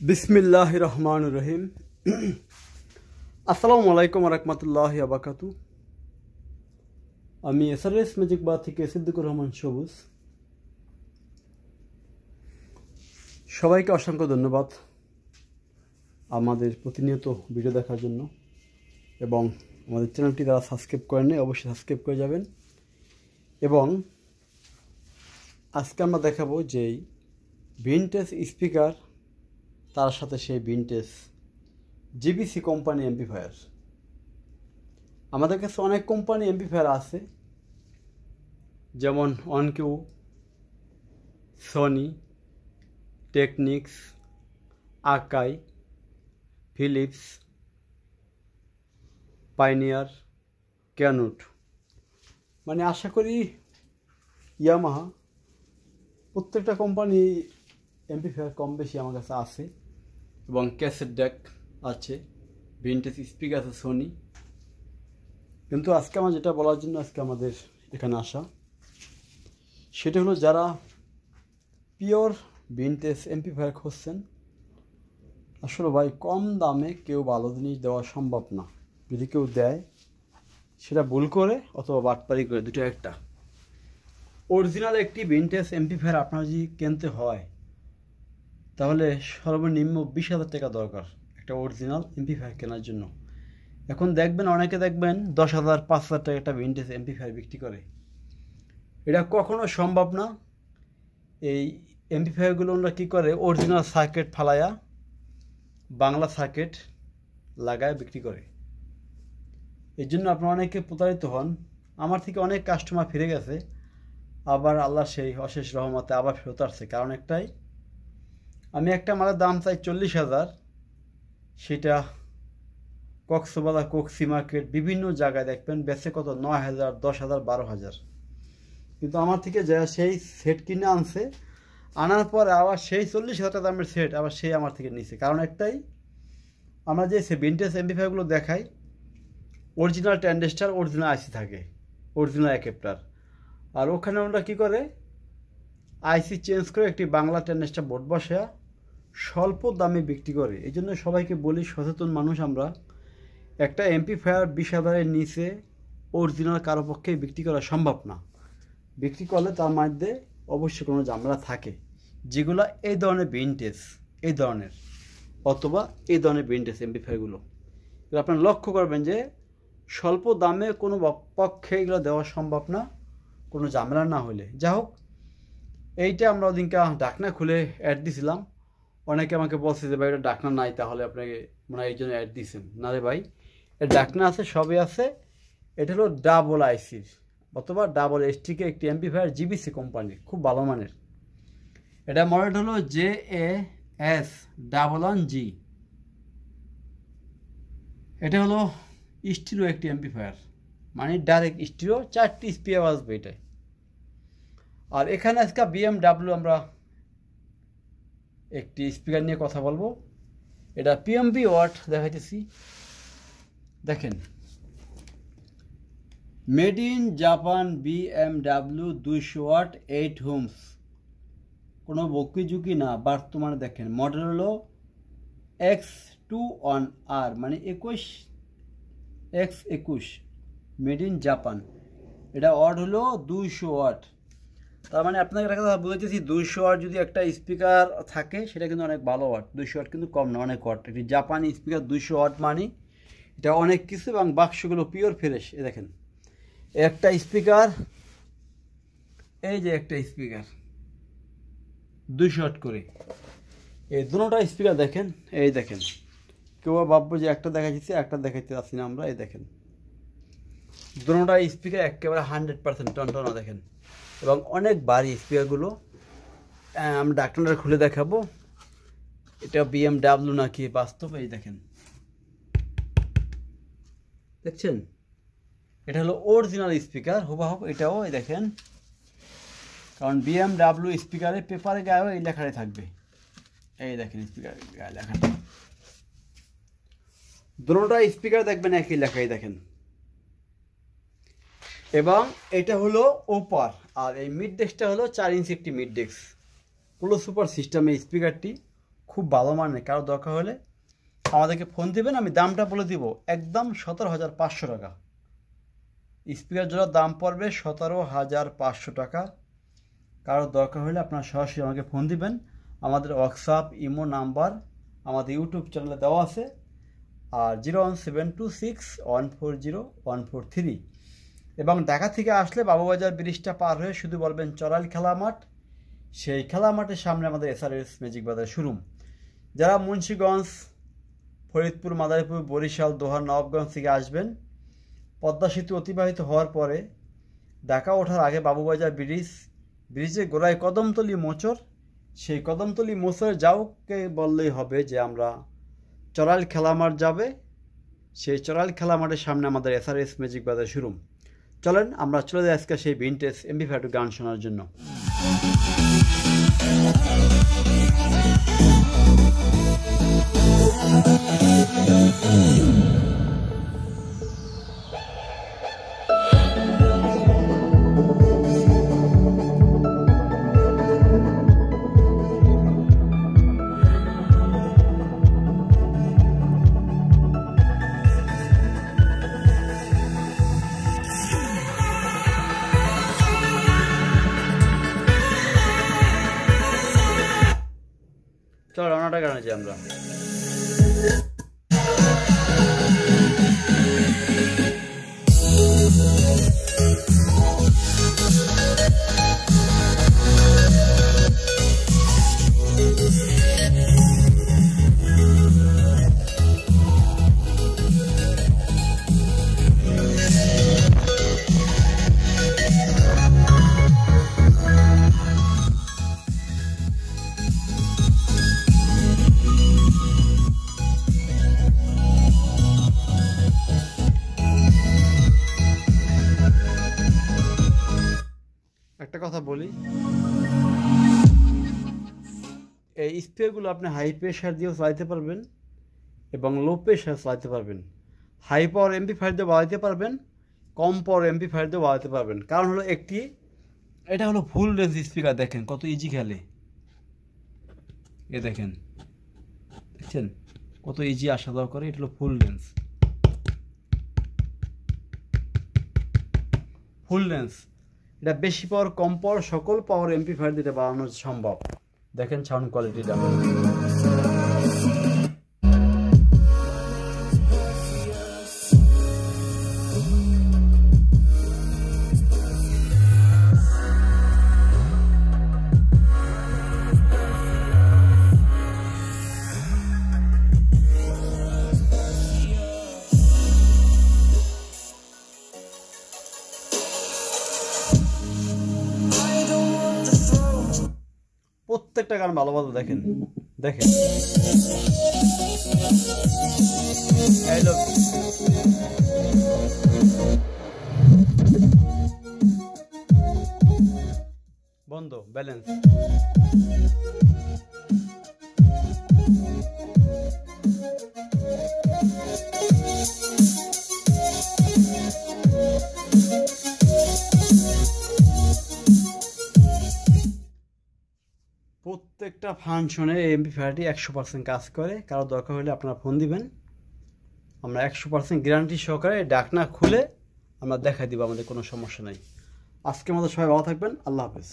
बिस्मिल्लाहिर रहमानिर रहीम। আসসালামু আলাইকুম ওয়া রাহমাতুল্লাহি ওয়া বারাকাতুহু। আমি এসআরএস ম্যাজিক বার থেকে সিদ্দিকুর রহমান সবুজ। সবাইকে অসংখ্য ধন্যবাদ আমাদের প্রতিনিয়ত ভিডিও দেখার জন্য, এবং আমাদের চ্যানেলটি যারা সাবস্ক্রাইব করেননি অবশ্যই সাবস্ক্রাইব করে যাবেন। এবং আজকে আমরা দেখাবো যে ভিনটেজ স্পিকার, তার সাথে সেই ভিনটেজ জিবিসি কোম্পানি এমপ্লিফায়ার। আমাদের কাছে অনেক কোম্পানি এমপ্লিফায়ার আছে, যেমন অনকিউ, সনি, টেকনিক্স, আকাই, ফিলিপস, পাইনিয়ার, ক্যানুট, মানে আশা করি ইয়ামাহা, প্রত্যেকটা কোম্পানি এমপ্লিফায়ার কম বেশি আমার কাছে আছে। এবং ক্যাসেট ডেক আছে, ভিনটেজ স্পিকার আছে সোনি। কিন্তু আজকে আমার যেটা বলার জন্য আজকে আমাদের এখানে আসা, সেটা হলো যারা পিওর ভিনটেজ এমপ্লিফায়ার খুঁজছেন। আসলে ভাই, কম দামে কেউ ভালো জিনিস দেওয়া সম্ভব না। যদি কেউ দেয় সেটা ভুল করে অথবা বাটপারি করে, দুটো একটা। অরিজিনাল একটি ভিনটেজ এমপ্লিফায়ার আপনার যদি কিনতে হয় তাহলে সর্বনিম্ন 20,000 টাকা দরকার একটা অরিজিনাল এমপ্লিফায়ার কেনার জন্য। এখন দেখবেন অনেকে 10,000 5,000 টাকা একটা ভিনটেজ এমপ্লিফায়ার বিক্রি করে। এটা কখনো সম্ভব না। এই এমপ্লিফায়ারগুলো ওরা কী করে, অরিজিনাল সার্কিট ফালায়া বাংলা সার্কিট লাগায় বিক্রি করে। এই জন্য আপনারা অনেকে প্রতারিত হন। আমার থেকে অনেক কাস্টমার ফিরে গেছে, আবার আল্লাহ সেই অশেষ রহমতে আবার ফেরত আসছে। কারণ একটাই, আমি একটা মালের দাম চাই 40,000, সেটা কক্সবাজার, কক্সি মার্কেট, বিভিন্ন জায়গায় দেখবেন বেচে কত 9,000, 10,000, 12,000। কিন্তু আমার থেকে যা সেই সেট কিনে আনছে, আনার পর আবার সেই 40,000 টাকা দামের সেট আবার সেই আমার থেকে নিছে। কারণ একটাই, আমরা যে ভিনটেজ এমপ্লিফায়ারগুলো দেখাই, অরিজিনাল ট্রানজিস্টর, অরিজিনাল আইসি থাকে, অরিজিনাল অ্যাডাপ্টার। আর ওখানে ওরা কী করে, আইসি চেঞ্জ করে একটি বাংলা ট্রানজিস্টর বোর্ড বসে স্বল্প দামে বিক্রি করে। এই জন্য সবাইকে বলি, সচেতন মানুষ আমরা, একটা এমপ্লিফায়ার 20,000-এর নিচে অরিজিনাল কারো পক্ষে বিক্রি করা সম্ভব না। বিক্রি করলে তার মধ্যে অবশ্যই কোনো ঝামেলা থাকে, যেগুলো এই ধরনের ভিনটেজ, এই ধরনের অথবা এই ধরনের ভিনটেজ এমপ্লিফায়ারগুলো আপনারা লক্ষ্য করবেন যে স্বল্প দামে কোনো পক্ষে এগুলো দেওয়া সম্ভব না, কোনো ঝামেলা না হলে। যা হোক, এইটা আমরা ওদিনকে ডাকনা খুলে অ্যাড দিছিলাম। অনেকে আমাকে বলছে যে ভাই এটা ডাকনা নাই, তাহলে আপনাকে মনে হয় এই জন্য অ্যাড দিয়েছেন। না রে ভাই, এর ডাকনা আছে, সবই আছে। এটা হলো ডাবল আইসির অথবা ডাবল এসটিকে একটি এমপ্লিফায়ার, জিবিসি কোম্পানির, খুব ভালো মানের। এটা মডেল হলো JAS11G। এটা হলো স্টিরিও একটি এমপ্লিফায়ার, মানে ডাইরেক্ট স্টিরিও, 4টি স্পিকার আসবে এটাই। আর এখানে আজকে BMW আমরা একটি স্পিকার নিয়ে কথা বলবো। এটা PMB ওয়াট দেখাইতেছি, দেখেন, made in Japan BMW 200 watt 8 ohms, কোনো বকি ঝুঁকি না। বর্তমানে দেখেন মডেল হলো X21R, মানে 21X21, মেড ইন জাপান। এটা ওয়াট হলো 200 ওয়াট। তার মানে আপনাকে একটা কথা বুঝাইতেছি, 200 ওয়াট যদি একটা স্পিকার থাকে সেটা কিন্তু অনেক ভালো ওয়াট। 200 ওয়াট কিন্তু কম না, অনেক ওয়াট। একটি জাপানি স্পিকার 200 ওয়াট মানে এটা অনেক কিছু। এবং বাক্সগুলো পিওর ফ্রেশ। এ দেখেন একটা স্পিকার, এই যে একটা স্পিকার 200 ওয়াট করে, এই দুটোটা স্পিকার দেখেন। এই দেখেন, কেউ ভাববো যে একটা দেখাচ্ছি, একটা দেখাইতে আসছি না আমরা। এই দেখেন দুটোটা স্পিকার একেবারে 100% টনটনা দেখেন, এবং অনেক ভারী স্পিকারগুলো। আমরা ডাক্তারটা খুলে দেখাবো এটা BMW নাকি বাস্তব। এই দেখেন, দেখছেন, এটা হলো অরিজিনাল স্পিকার হুবহু এটাও। এই দেখেন, কারণ BMW স্পিকারে পেপারে গায়েও এই লেখাটাই থাকবে। এই দেখেন স্পিকার গায়ে লেখাটা, দুটোটা স্পিকার দেখবেন একই লেখাই দেখেন। এবং এটা হলো ওপার, আর এই মিড ডেস্কটা হলো 4 ইঞ্চি একটি মিড ডেস্ক। পুরো সুপার সিস্টেমে স্পিকারটি খুব ভালো মানের, কারো দরকার হলে আমাদেরকে ফোন দিবেন, আমি দামটা বলে দিব, একদম 17,500 টাকা। স্পিকার জোড়ার দাম পড়বে 17,500 টাকা। কারো দরকার হলে আপনারা সরাসরি আমাকে ফোন দিবেন। আমাদের হোয়াটসঅ্যাপ ইমো নাম্বার আমাদের ইউটিউব চ্যানেলে দেওয়া আছে, আর 01726140143। এবং ঢাকা থেকে আসলে বাবুবাজার ব্রিজটা পার হয়ে শুধু বলবেন চড়াইল খেলা মাঠ। সেই খেলা মাঠের সামনে আমাদের SRS ম্যাজিক বাজার শোরুম। যারা মুন্সিগঞ্জ, ফরিদপুর, মাদারীপুর, বরিশাল, দোহার, নবাবগঞ্জ থেকে আসবেন, পদ্মা সেতু অতিবাহিত হওয়ার পরে ঢাকা ওঠার আগে বাবুবাজার ব্রিজের গোড়ায় কদমতলী মোচর, সেই কদমতলী মোচরে যাওকে বললেই হবে যে আমরা চড়াইল খেলা মাঠ যাবে। সেই চড়াইল খেলা মাঠের সামনে আমাদের SRS ম্যাজিক বাজার শোরুম। চলেন আমরা চলে যাই আজকে সেই ভিনটেজ MP5 গান শোনার জন্য। চলো রান্নাটা গান আছি আমরা। একটা কথা বলি, এই স্পিকারগুলো আপনি হাই প্রেশার দিয়েও চালাতে পারবেন এবং লো প্রেশার চালাতে পারবেন। হাই পাওয়ার MP5 দিয়ে বাজাতে পারবেন, কম পাওয়ার MP5 দিয়ে বাজাতে পারবেন। কারণ হলো এটা হলো ফুল রেঞ্জ স্পিকার। দেখেন কত ইজি খেলে, এ দেখেন, দেখছেন কত ইজি আসা যাওয়া করে। এটা হলো ফুল রেঞ্জ। এটা বেশি পাওয়ার, কম পাওয়ার, সকল পাওয়ার MP5 দিতে বানানো সম্ভব। দেখেন সাউন্ড কোয়ালিটিটা। প্রত্যেকটা গান ভালো ভালো। দেখেন দেখেন বন্ধ ব্যালেন্স। প্রত্যেকটা ফাংশনে MP5 100% কাজ করে। কারো দরকার হলে আপনারা ফোন দিবেন, আমরা 100% গ্যারান্টি সহকারে ডাকনা খুলে আমরা দেখাই দিব, আমাদের কোনো সমস্যা নাই। আজকের মতো সবাই ভালো থাকবেন, আল্লাহ হাফেজ।